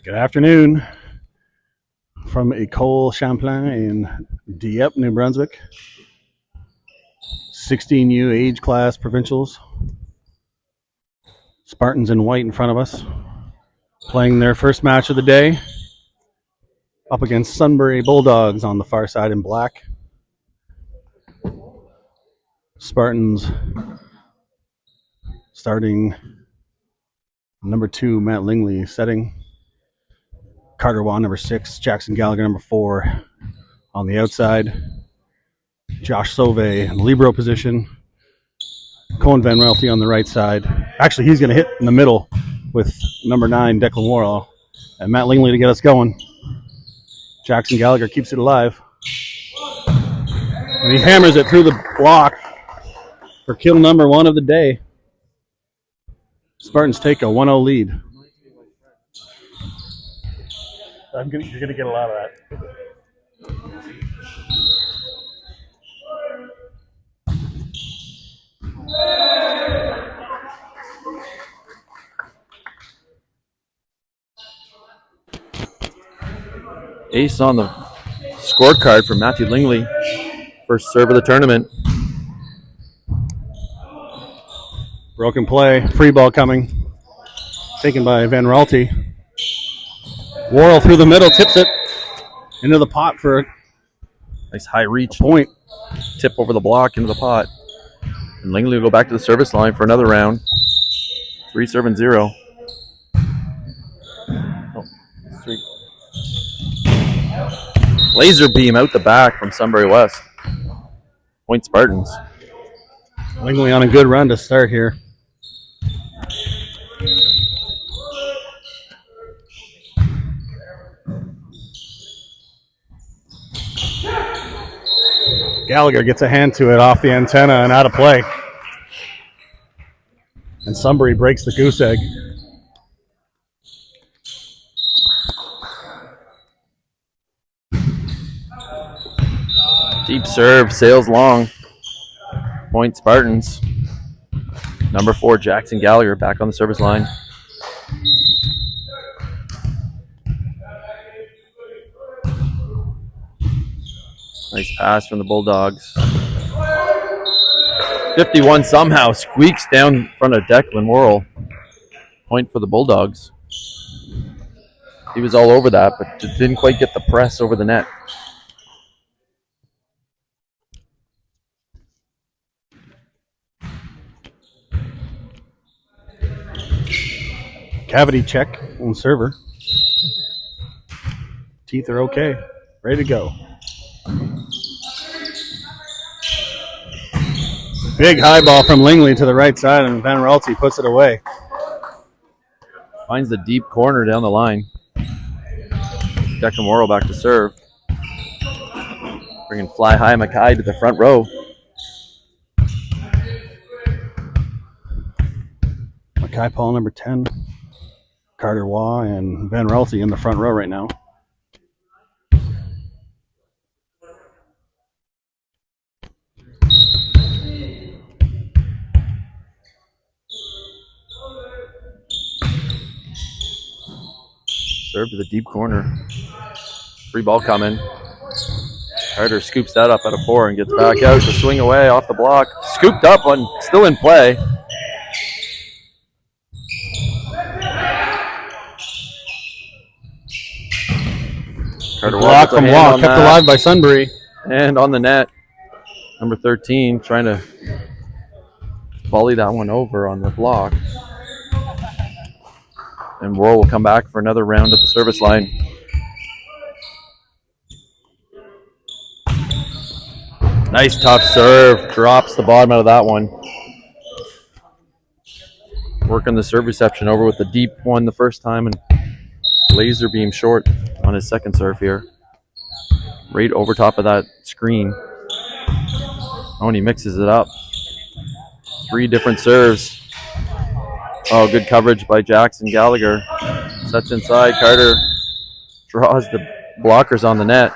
Good afternoon from École Champlain in Dieppe, New Brunswick. 16U age class provincials. Spartans in white in front of us, playing their first match of the day up against Sunbury Bulldogs on the far side in black. Spartans starting number 2, Matt Lingley setting. Carter Waugh, number 6. Jackson Gallagher, number 4 on the outside. Josh Sauvé in the libero position. Cohen Van Relty on the right side. Actually, he's going to hit in the middle with number 9, Declan Worrell. And Matt Lingley to get us going. Jackson Gallagher keeps it alive. And he hammers it through the block for kill number 1 of the day. Spartans take a 1-0 lead. You're going to get a lot of that. Ace on the scorecard for Matthew Lingley. First serve of the tournament. Broken play. Free ball coming. Taken by Van Relty. Worrell through the middle. Tips it into the pot for a nice high reach. Point. Tip over the block into the pot. And Lingley will go back to the service line for another round. 3-0. Laser beam out the back from Sunbury West. Point Spartans. Lingley on a good run to start here. Gallagher gets a hand to it off the antenna and out of play. And Sunbury breaks the goose egg. Deep serve, sails long. Point Spartans. Number 4, Jackson Gallagher, back on the service line. Nice pass from the Bulldogs. 51 somehow squeaks down in front of Declan Worrell. Point for the Bulldogs. He was all over that, but didn't quite get the press over the net. Cavity check on the server. Teeth are okay. Ready to go. Big high ball from Lingley to the right side, and Van Relty puts it away. Finds the deep corner down the line. Declan Worrell back to serve. Bringing Fly High Mackay to the front row. Mackay Paul, number 10. Carter Waugh and Van Relty in the front row right now. Serve to the deep corner. Free ball coming. Carter scoops that up at a 4 and gets back out to swing away off the block. Scooped up one, still in play. Carter block from Waugh, kept alive by Sunbury. And on the net, number 13 trying to volley that one over on the block. And Worrell will come back for another round at the service line. Nice tough serve. Drops the bottom out of that one. Working the serve reception over with the deep one the first time and laser beam short on his second serve here. Right over top of that screen. Oh, and he mixes it up. 3 different serves. Oh, good coverage by Jackson Gallagher. Sets inside. Carter draws the blockers on the net.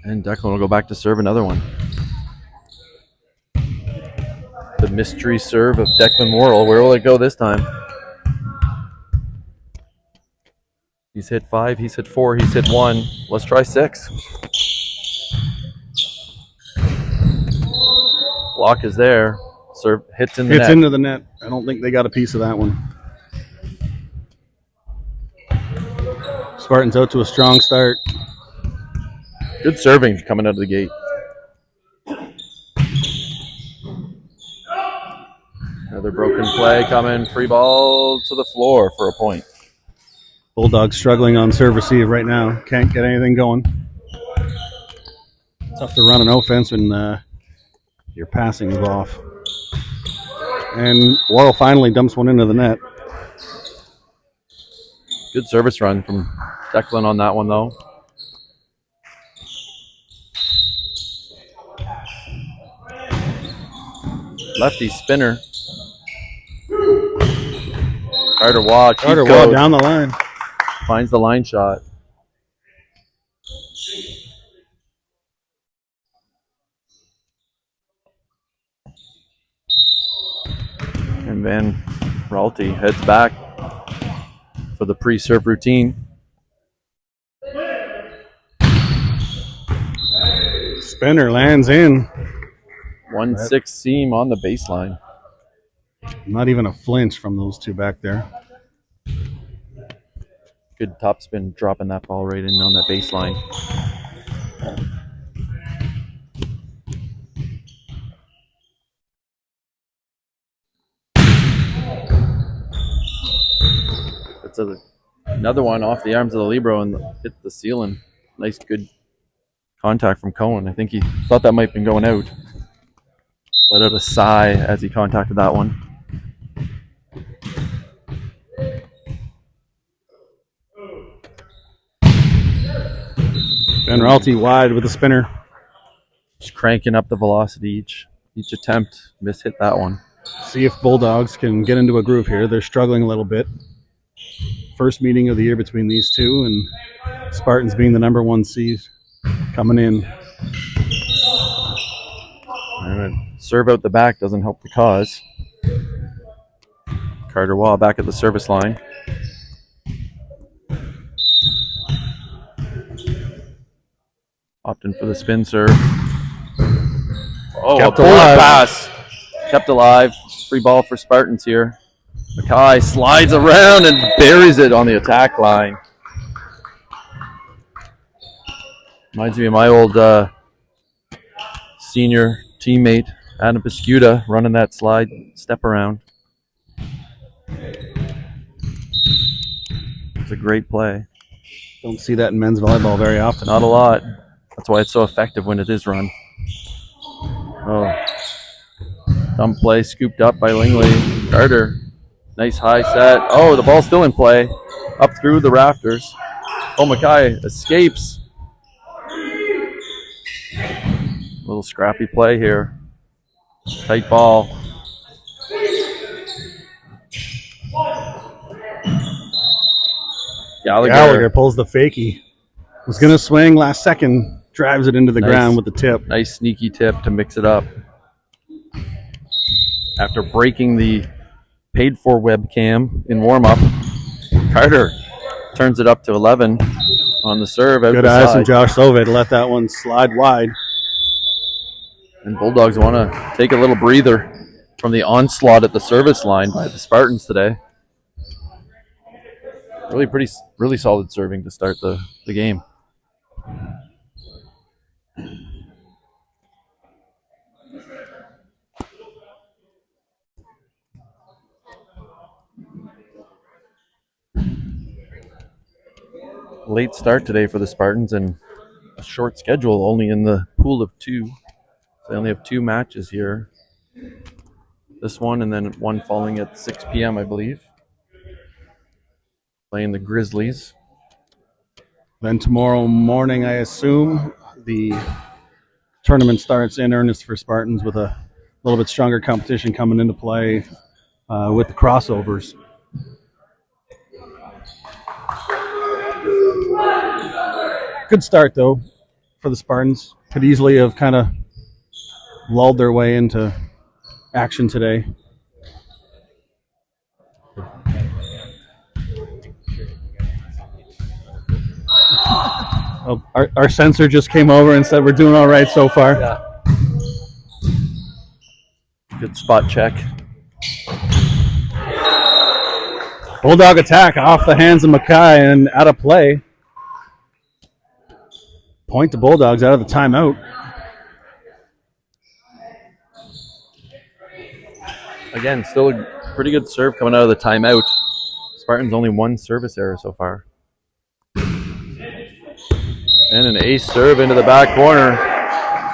And Declan will go back to serve another one. The mystery serve of Declan Worrell. Where will it go this time? He's hit 5, he's hit 4, he's hit 1. Let's try 6. Block is there. Serve hits in the net. Hits into the net. I don't think they got a piece of that one. Spartans out to a strong start. Good serving coming out of the gate. Another broken play coming. Free ball to the floor for a point. Bulldogs struggling on serve receive right now. Can't get anything going. Tough to run an offense when your passing is off. And Worrell finally dumps one into the net. Good service run from Declan on that one, though. Lefty spinner. Carter Waugh. Carter Waugh down the line. Finds the line shot. And Van Ralty heads back for the pre-serve routine. Spinner lands in. 1-6 seam on the baseline. Not even a flinch from those two back there. Good top spin, dropping that ball right in on that baseline. It's another one off the arms of the libero and hit the ceiling. Nice, good contact from Cohen. I think he thought that might have been going out. Let out a sigh as he contacted that one. Van Ralty wide with the spinner. Just cranking up the velocity each attempt. Hit that one. See if Bulldogs can get into a groove here. They're struggling a little bit. First meeting of the year between these two, and Spartans being the number 1 seed coming in. And serve out the back doesn't help the cause. Carter Waugh back at the service line. Opting for the spin serve. Oh, Kept a bullet alive. pass. Kept alive. Free ball for Spartans here. Mackay slides around and buries it on the attack line. Reminds me of my old senior teammate, Adam Piscuta, running that slide step around. It's a great play. Don't see that in men's volleyball very often. Not a lot. That's why it's so effective when it is run. Oh. Dump play scooped up by Lingley. Carter. Nice high set. Oh, the ball's still in play. Up through the rafters. Oh, Mackay escapes. Little scrappy play here. Tight ball. Gallagher pulls the fakie. Was going to swing last second. Drives it into the ground with the tip. Nice sneaky tip to mix it up. After breaking the paid-for webcam in warm-up, Carter turns it up to 11 on the serve. Good eyes from Josh Sove to let that one slide wide. And Bulldogs want to take a little breather from the onslaught at the service line by the Spartans today. Really solid serving to start the game. Late start today for the Spartans and a short schedule, only in the pool of 2. So they only have 2 matches here. This one and then one following at 6 p.m., I believe. Playing the Grizzlies. Then tomorrow morning, I assume, the tournament starts in earnest for Spartans with a little bit stronger competition coming into play with the crossovers. Good start, though, for the Spartans. Could easily have kind of lulled their way into action today. Oh, our censor just came over and said we're doing all right so far. Yeah. Good spot check. Bulldog attack off the hands of Mackay and out of play. Point to Bulldogs out of the timeout. Again, still a pretty good serve coming out of the timeout. Spartans only one service error so far. And an ace serve into the back corner.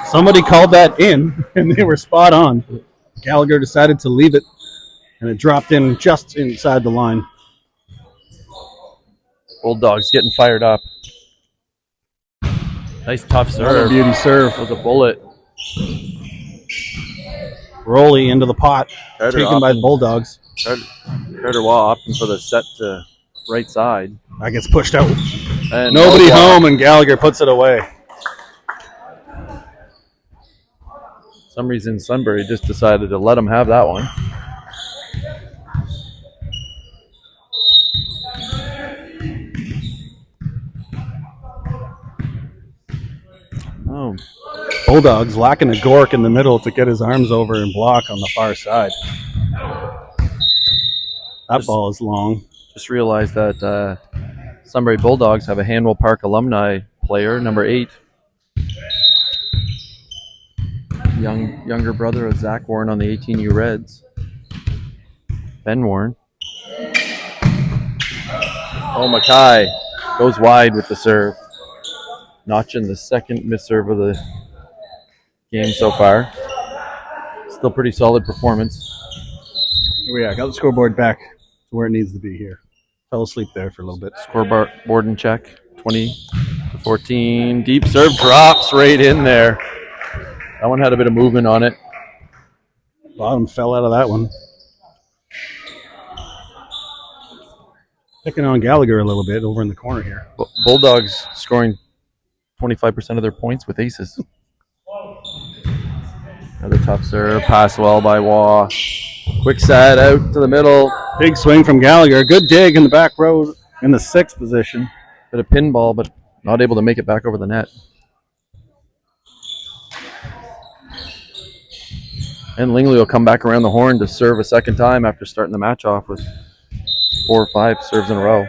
Somebody called that in, and they were spot on. Gallagher decided to leave it, and it dropped in just inside the line. Bulldogs getting fired up. Nice tough serve. Another beauty serve. With a bullet. Rolly into the pot, Carter taken by the Bulldogs. Carter Waugh opting for the set to right side. That gets pushed out. And nobody home, and Gallagher puts it away. For some reason, Sunbury just decided to let him have that one. Oh. Bulldogs lacking a Gork in the middle to get his arms over and block on the far side. That ball is long. Just realized that Sunbury Bulldogs have a Hanwell Park alumni player, number 8. Younger brother of Zach Warren on the 18U Reds. Ben Warren. Oh, Mackay goes wide with the serve. Notching the second miss serve of the game so far. Still pretty solid performance. Here we are. Got the scoreboard back to where it needs to be here. Fell asleep there for a little bit. Scoreboard and check. 20-14. Deep serve drops right in there. That one had a bit of movement on it. Bottom fell out of that one. Picking on Gallagher a little bit over in the corner here. Bulldogs scoring 25% of their points with aces. Another tough serve. Pass well by Waugh. Quick set out to the middle. Big swing from Gallagher. Good dig in the back row in the 6th position. Bit of pinball, but not able to make it back over the net. And Lingley will come back around the horn to serve a second time after starting the match off with 4 or 5 serves in a row.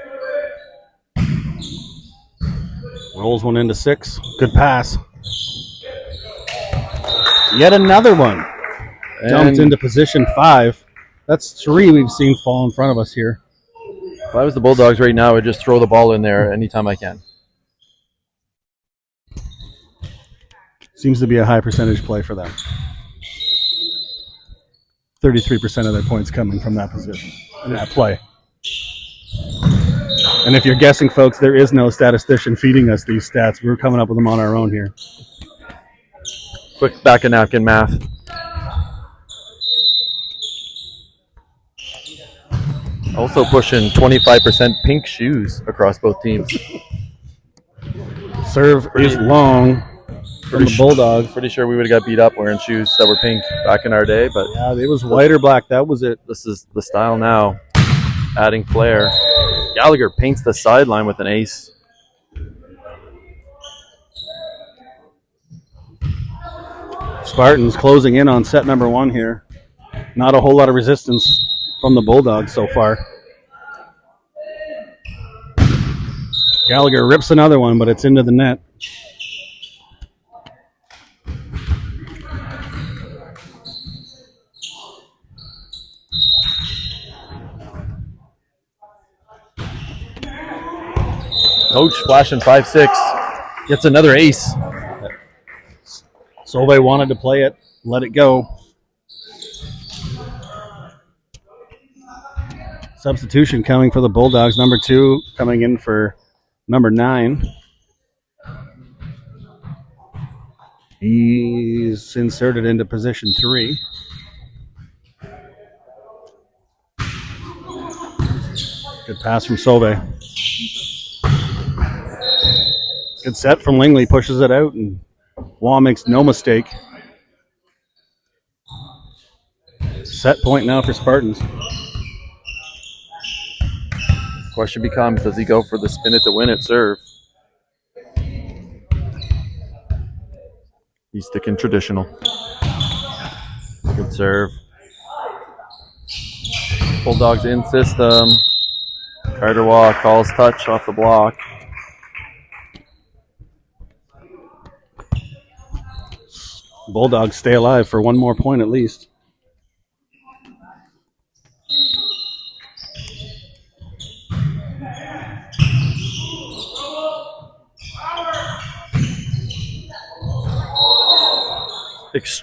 Rolls one into 6. Good pass. Yet another one. And jumped into position 5. That's 3 we've seen fall in front of us here. If I was the Bulldogs right now, I would just throw the ball in there anytime I can. Seems to be a high percentage play for them. 33% of their points coming from that position, in that play. And if you're guessing, folks, there is no statistician feeding us these stats. We're coming up with them on our own here. Quick back of napkin math. Also pushing 25% pink shoes across both teams. Serve is long from the Bulldogs. Pretty sure we would have got beat up wearing shoes that were pink back in our day, but yeah, it was white or black. That was it. This is the style now. Adding flair. Gallagher paints the sideline with an ace. Spartans closing in on set number 1 here. Not a whole lot of resistance from the Bulldogs so far. Gallagher rips another one, but it's into the net. Coach flashing 5-6. Gets another ace. Solvay wanted to play it. Let it go. Substitution coming for the Bulldogs. Number 2 coming in for number 9. He's inserted into position 3. Good pass from Sobe. Good set from Lingley, pushes it out, and Waugh makes no mistake. Set point now for Spartans. Question becomes, does he go for the spin it to win it serve? He's sticking traditional. Good serve. Bulldogs in system. Carter Waugh calls touch off the block. Bulldogs stay alive for one more point at least.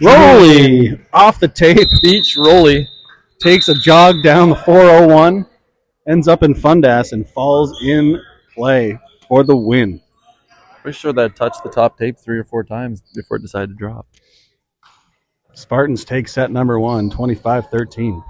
Rolly off the tape. Beach Rolly takes a jog down the 401, ends up in Fundas, and falls in play for the win. Pretty sure that touched the top tape 3 or 4 times before it decided to drop. Spartans take set number 1, 25-13.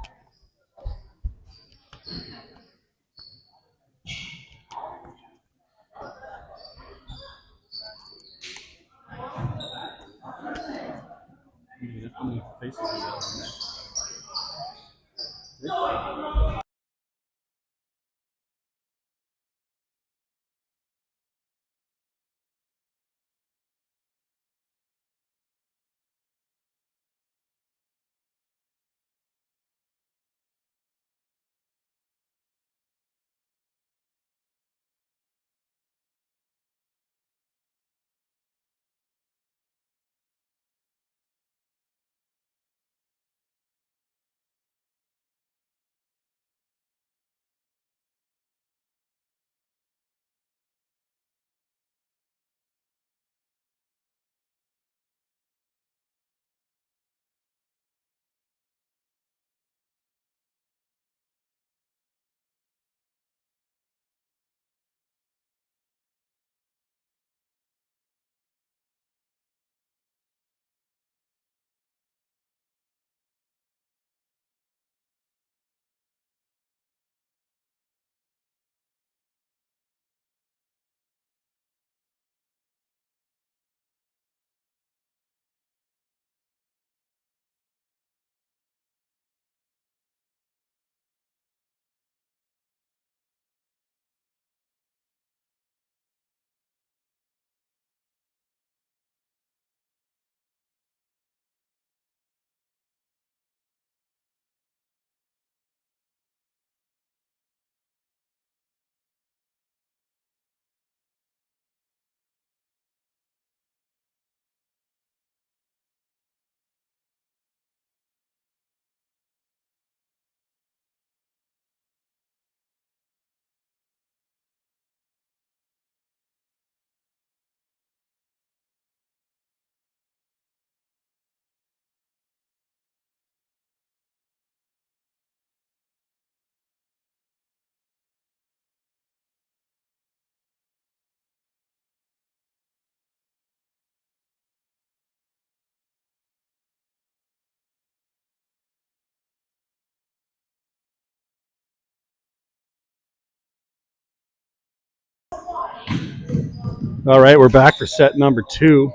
All right, we're back for set number 2.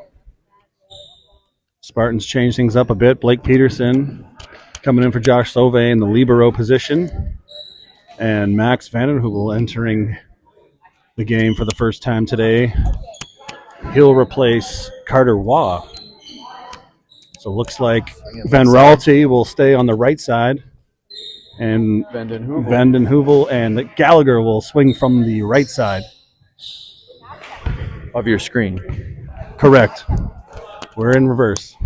Spartans change things up a bit. Blake Peterson coming in for Josh Sauvé in the libero position. And Max Vandenheuvel entering the game for the first time today. He'll replace Carter Waugh. So it looks like Van Raalte will stay on the right side. And Vandenheuvel and Gallagher will swing from the right side. Of your screen. Correct. We're in reverse.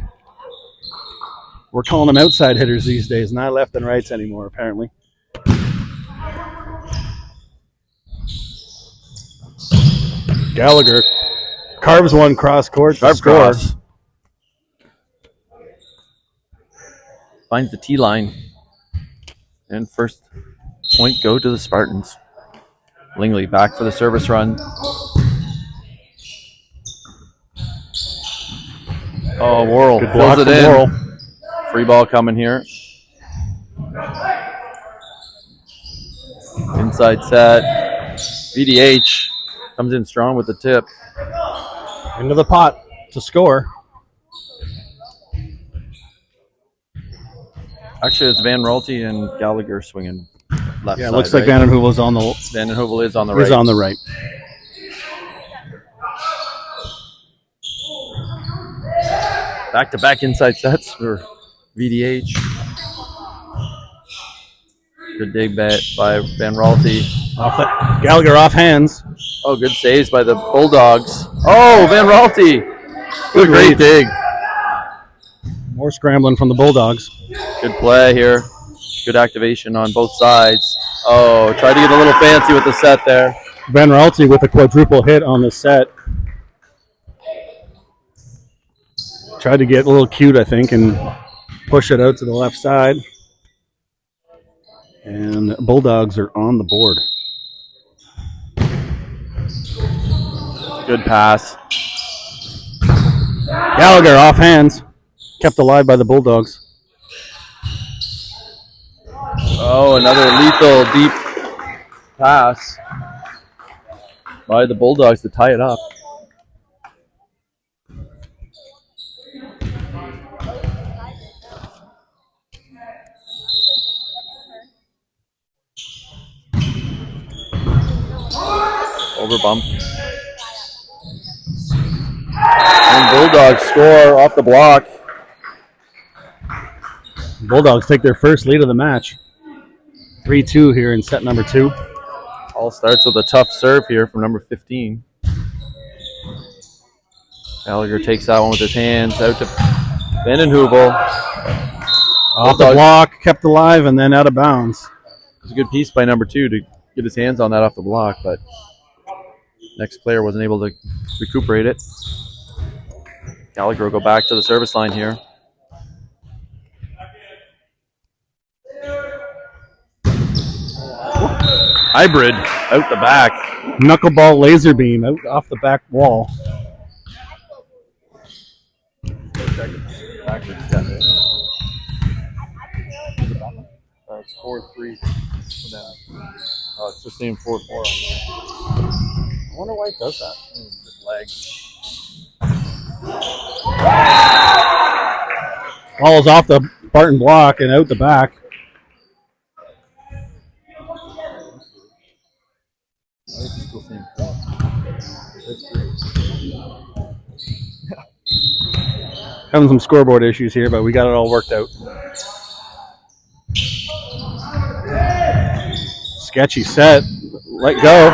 We're calling them outside hitters these days, not left and rights anymore, apparently. Gallagher carves one cross court to score. Cross. Finds the T line. And first point go to the Spartans. Lingley back for the service run. Oh, Worrell Good fills block it from in. Worrell. Free ball coming here. Inside set. VDH comes in strong with the tip. Into the pot to score. Actually, it's Van Rolte and Gallagher swinging left Yeah, it side, looks like right? Van den Heuvel's on the Van den Heuvel is on the right. is on the right. Back-to-back inside sets for VDH. Good dig bet by Van Rolte. Gallagher off hands. Oh, good saves by the Bulldogs. Oh, Van Rolte. What a great dig. More scrambling from the Bulldogs. Good play here. Good activation on both sides. Oh, tried to get a little fancy with the set there. Van Rolte with a quadruple hit on the set. Tried to get a little cute, I think, and push it out to the left side. And Bulldogs are on the board. Good pass. Gallagher off hands. Kept alive by the Bulldogs. Oh, another lethal deep pass by the Bulldogs to tie it up. Over bump. And Bulldogs score off the block. Bulldogs take their first lead of the match. 3-2 here in set number 2. All starts with a tough serve here from number 15. Gallagher takes that one with his hands out to Van den Heuvel. Off the block, kept alive, and then out of bounds. It was a good piece by number 2 to get his hands on that off the block, but next player wasn't able to recuperate it. Gallagher will go back to the service line here. Hybrid out the back. Knuckleball laser beam out off the back wall. It's 4-3 for them. It's the same 4-4. I wonder why it does that. Good leg. Ball is off the Spartan block and out the back. Having some scoreboard issues here, but we got it all worked out. Sketchy set. Let go.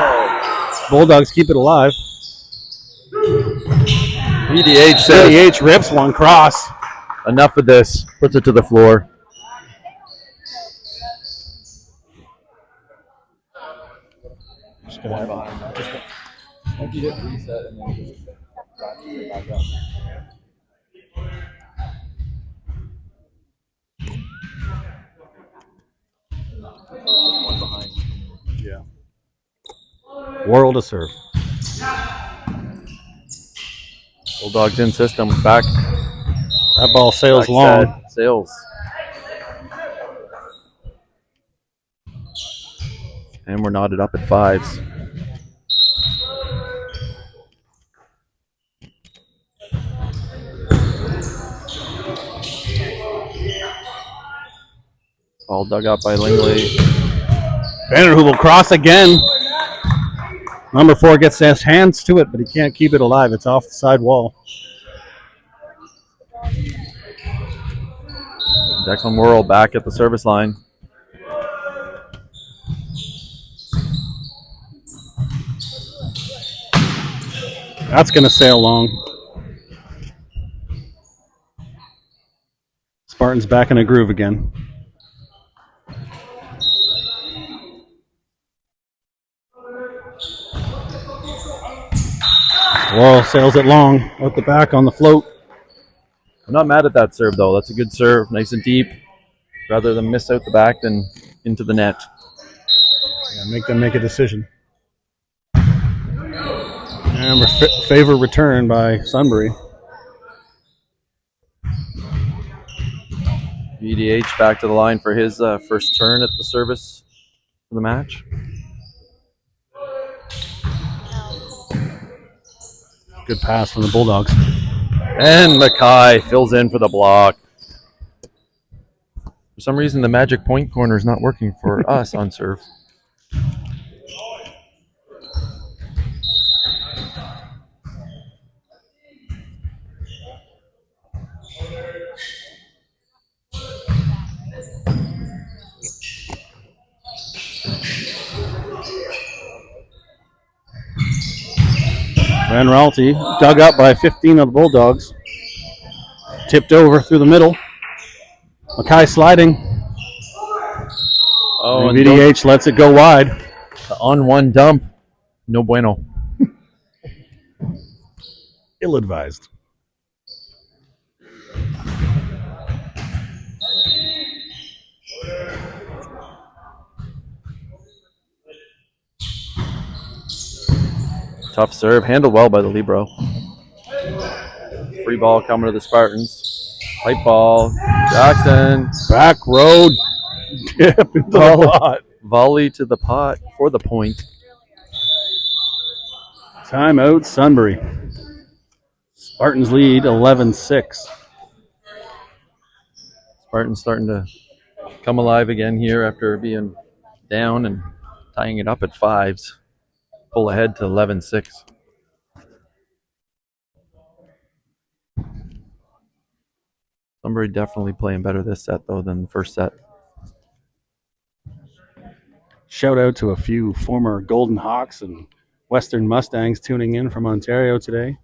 Bulldogs keep it alive. VDH says VDH rips one cross. enough of this. Puts it to the floor. Just gonna have You hit reset and then just back up. One behind. Yeah. Worrell to serve. Bulldogs in system. Back. That ball sails Back long. set. Sails. And we're knotted up at 5s. All dug up by Lingley. Van den Heuvel cross again. Number 4 gets his hands to it, but he can't keep it alive. It's off the side wall. Declan Worrell back at the service line. That's going to sail long. Spartans back in a groove again. Worrell sails it long, out the back on the float. I'm not mad at that serve, though. That's a good serve, nice and deep. Rather than miss out the back than into the net. Yeah, make them make a decision. And favor return by Sunbury. VDH back to the line for his first turn at the service for the match. Good pass from the Bulldogs. And Mackay fills in for the block. For some reason, the magic point corner is not working for us on serve. Van Raalte dug up by 15 of the Bulldogs. Tipped over through the middle. Mackay sliding. Oh, and VDH lets it go wide. The on-one dump. No bueno. Ill-advised. Tough serve. Handled well by the libero. Free ball coming to the Spartans. Pipe ball. Jackson. Back road. Dip into the pot. Volley to the pot for the point. Timeout, Sunbury. Spartans lead 11-6. Spartans starting to come alive again here after being down and tying it up at 5s. Pull ahead to 11-6. Sunbury definitely playing better this set, though, than the first set. Shout out to a few former Golden Hawks and Western Mustangs tuning in from Ontario today.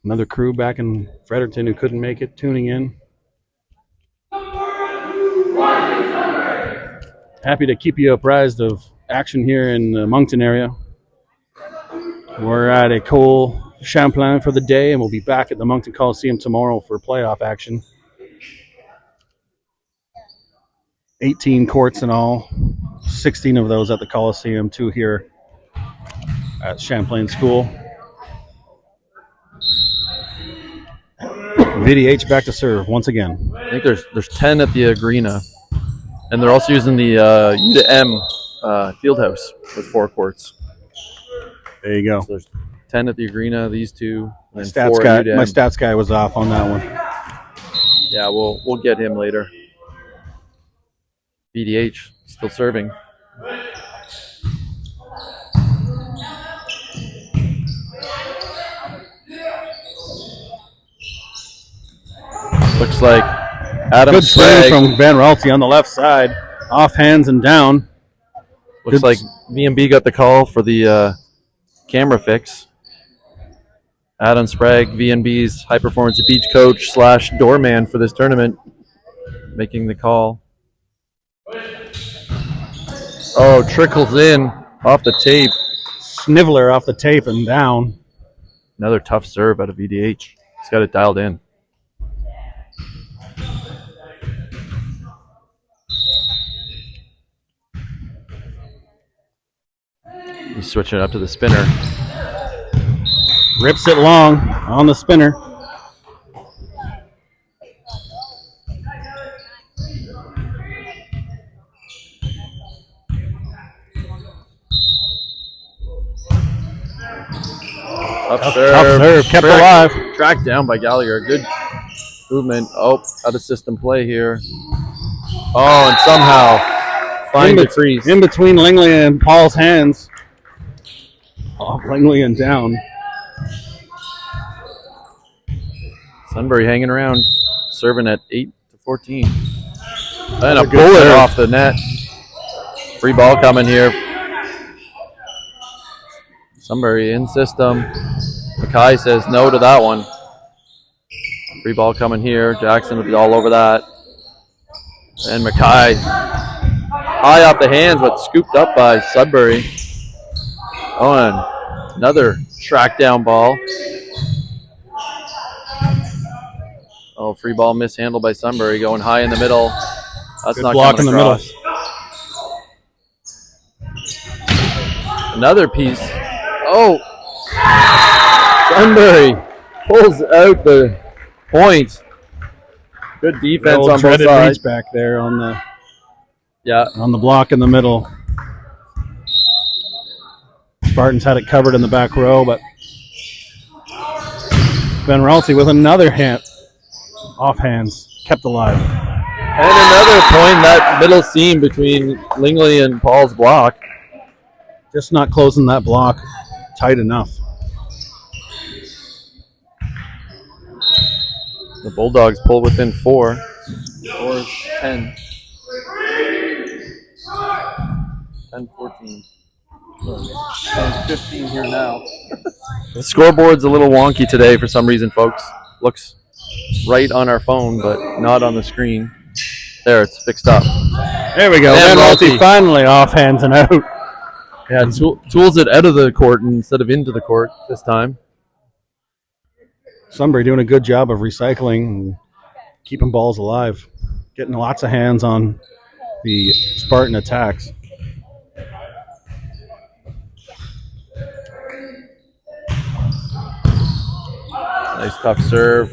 Another crew back in Fredericton who couldn't make it, tuning in. Happy to keep you apprised of action here in the Moncton area. We're at a Cole Champlain for the day, and we'll be back at the Moncton Coliseum tomorrow for playoff action. 18 courts in all, 16 of those at the Coliseum, 2 here at Champlain School. VDH back to serve once again. I think there's 10 at the arena, and they're also using the U to M Fieldhouse with 4 courts. There you go. So there's 10 at the arena, these 2, and My 4 at UDM. stats guy was off on that one. Yeah, we'll get him later. VDH still serving. Looks like Adam Good swing Sprague. from Van Raalte on the left side. Off hands and down. Looks like VMB got the call for the camera fix. Adam Sprague, VNB's high performance beach coach / doorman for this tournament, making the call. Oh, trickles in off the tape. Sniveler off the tape and down. Another tough serve out of VDH. He's got it dialed in. He's switching it up to the spinner. Rips it long on the spinner. Tough serve, kept alive. Tracked down by Gallagher. Good movement. Oh, out of system play here. Oh, and somehow find the crease. In between Langley and Paul's hands. Off Langley and down. Sunbury hanging around, serving at 8-14. And a good bullet serve. off the net. Free ball coming here. Sunbury in system. Mackay says no to that one. Free ball coming here. Jackson will be all over that. And Mackay high off the hands, but scooped up by Sudbury. Oh, and another track down ball. Oh, free ball mishandled by Sunbury, going high in the middle. That's Good not block coming in the middle. across. Another piece. Oh, Sunbury pulls out the point. Good defense on both sides. Reach back there on the Yeah. on the block in the middle. Spartans had it covered in the back row, but Ben Ralsei with another hand, off hands, kept alive. And another point in that middle seam between Lingley and Paul's block. Just not closing that block tight enough. The Bulldogs pull within 4. Or 10. 10-14. 10-15 here now. The scoreboard's a little wonky today for some reason, folks. Looks right on our phone, but not on the screen. There, it's fixed up. There we go. Ben Ralsei finally off hands and out. Yeah, tools it out of the court instead of into the court this time. Sunbury doing a good job of recycling and keeping balls alive. Getting lots of hands on the Spartan attacks. Nice tough serve.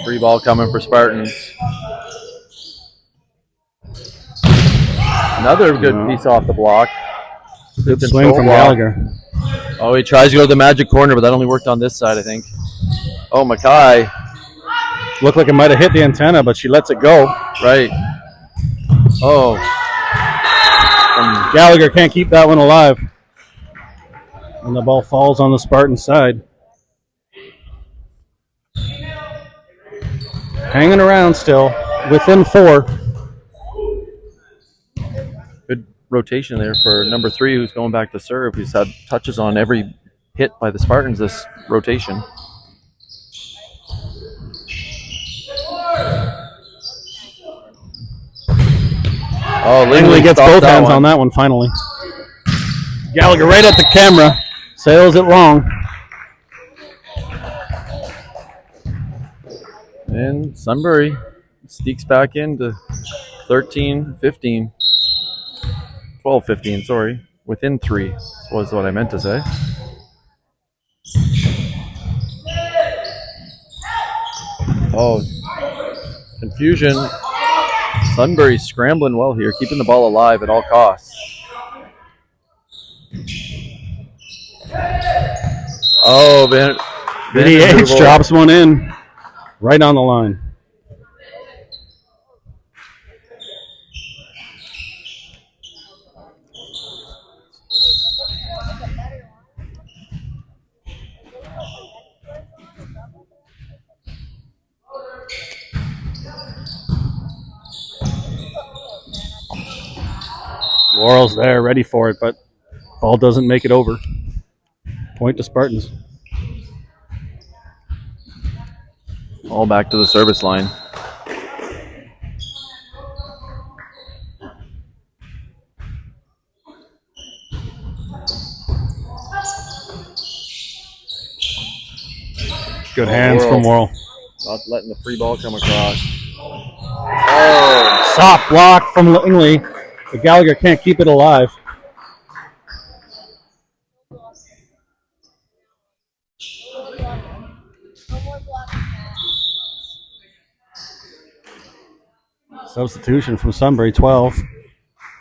Free ball coming for Spartans. Another good piece off the block. Good swing from Gallagher. Oh, he tries to go to the magic corner, but that only worked on this side, I think. Oh, Mackay. Looked like it might have hit the antenna, but she lets it go. Right. Oh. Gallagher can't keep that one alive. And the ball falls on the Spartan side. Hanging around still, within 4. Good rotation there for number 3, who's going back to serve. He's had touches on every hit by the Spartans this rotation. Oh, Lingley gets both hands on that one finally. Gallagher right at the camera. Sails it long. And Sunbury sneaks back into 13-15. 12-15, sorry. Within 3 was what I meant to say. Oh, confusion. Sunbury scrambling well here, keeping the ball alive at all costs. Oh, Vinny H drops one in right on the line. Laurel's there, ready for it, but ball doesn't make it over. Point to Spartans. All back to the service line. Good hands from Worrell. Not letting the free ball come across. Oh, soft block from Langley. But Gallagher can't keep it alive. Substitution from Sunbury, 12.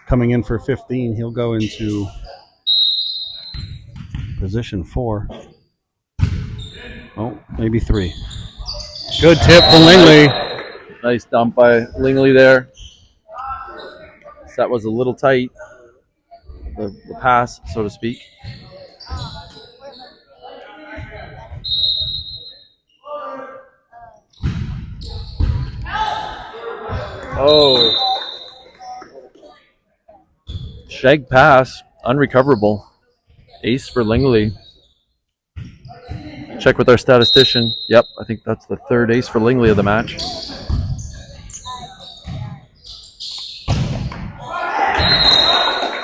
Coming in for 15. He'll go into position 4. Oh, maybe 3. Good tip from Langley. Nice dump by Langley there. That was a little tight, the pass, so to speak. Oh. Shag pass, unrecoverable. Ace for Langley. Check with our statistician. Yep, I think that's the 3rd ace for Langley of the match.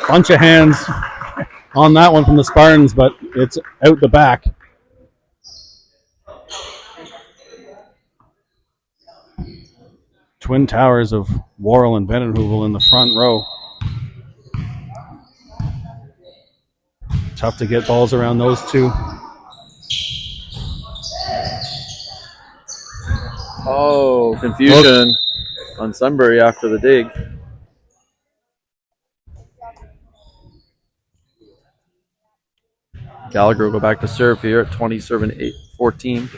Bunch of hands on that one from the Spartans, but it's out the back. Twin towers of Worrell and Vandenheuvel in the front row. Tough to get balls around those two. Oh, confusion on Sunbury after the dig. Gallagher will go back to serve here at 27-14.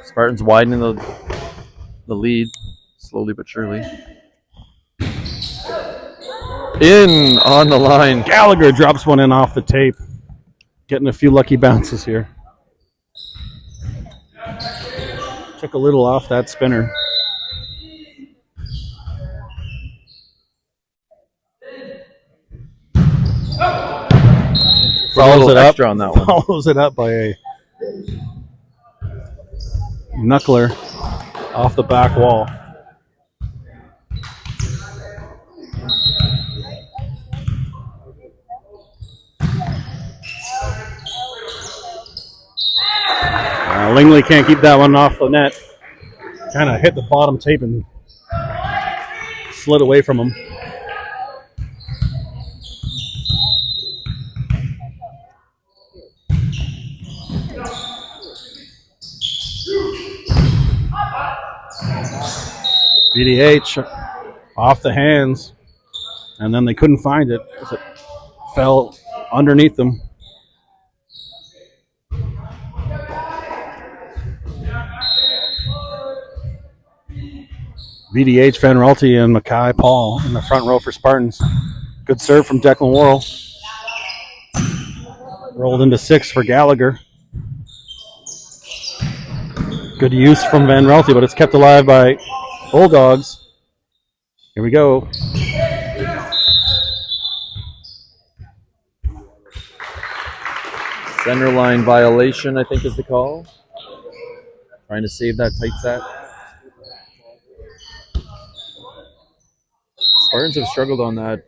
Spartans widening the lead slowly but surely. In on the line. Gallagher drops one in off the tape. Getting a few lucky bounces here. Took a little off that spinner. Follows it extra on that one. Follows it up by a knuckler off the back wall. Lingley can't keep that one off the net. Kind of hit the bottom tape and slid away from him. VDH off the hands, and then they couldn't find it as it fell underneath them. VDH, Van Ralty, and Mackay Paul in the front row for Spartans. Good serve from Declan Worrell. Rolled into 6 for Gallagher. Good use from Van Ralty, but it's kept alive by Bulldogs. Here we go. Center line violation, I think is the call. Trying to save that tight set. Spartans have struggled on that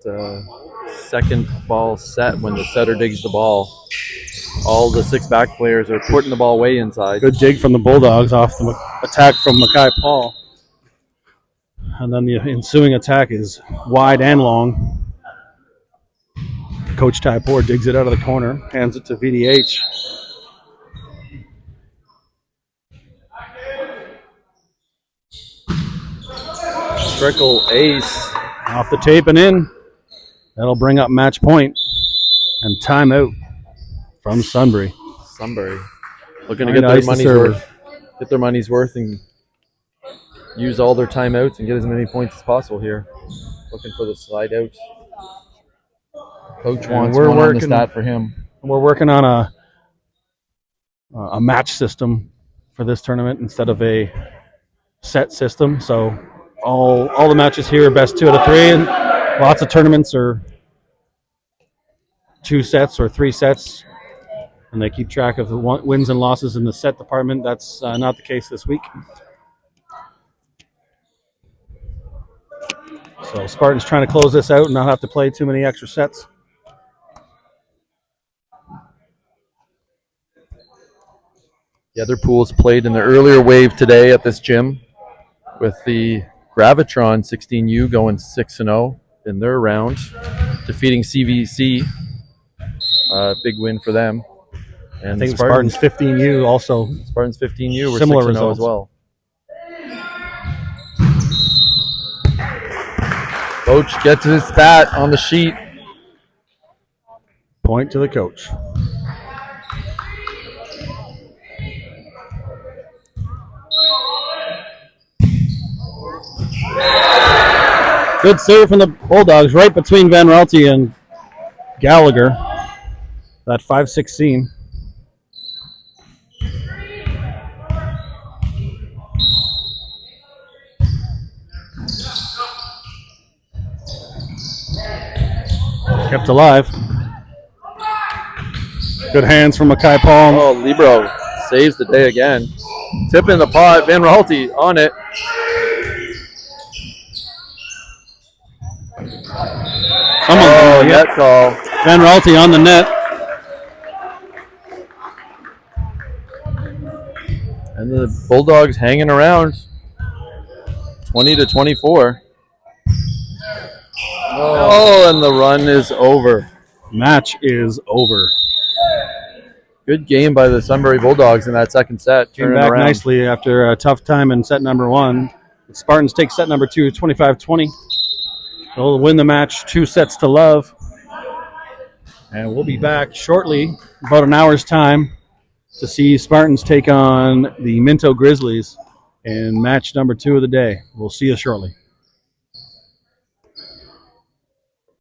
second ball set when the setter digs the ball. All the 6 back players are putting the ball way inside. Good dig from the Bulldogs off the attack from Mackay Paul. And then the ensuing attack is wide and long. Coach Typour digs it out of the corner, hands it to VDH. Trickle ace. Off the tape and in. That'll bring up match point and timeout from Sunbury. Sunbury looking to get their money's worth. Get their money's worth and use all their timeouts and get as many points as possible here. Looking for the slide out. Coach wants one on the stat for him. We're working on a match system for this tournament instead of a set system. So all the matches here are best 2 out of 3, and lots of tournaments are 2 sets or 3 sets, and they keep track of the wins and losses in the set department. That's not the case this week. So Spartans trying to close this out and not have to play too many extra sets. The other pools played in the earlier wave today at this gym, with the Gravitron 16U going 6-0 in their round, defeating CVC. Big win for them. And I think Spartans 15U also. Spartans 15U were similar 6-0 results as well. Coach gets his stat on the sheet. Point to the coach. Good serve from the Bulldogs right between Van Ralty and Gallagher. That 5-6 kept alive. Good hands from Mackay Paul. Oh, Libro saves the day again. Tip in the pot. Van Ralty on it. Oh, net call. Van Ralty on the net. And the Bulldogs hanging around. 20-24. Oh, and the run is over. Match is over. Good game by the Sunbury Bulldogs in that second set. Came back nicely after a tough time in set number one. The Spartans take set number two, 25-20. They'll win the match 2-0. And we'll be back shortly, about an hour's time, to see Spartans take on the Minto Grizzlies in match number 2 of the day. We'll see you shortly.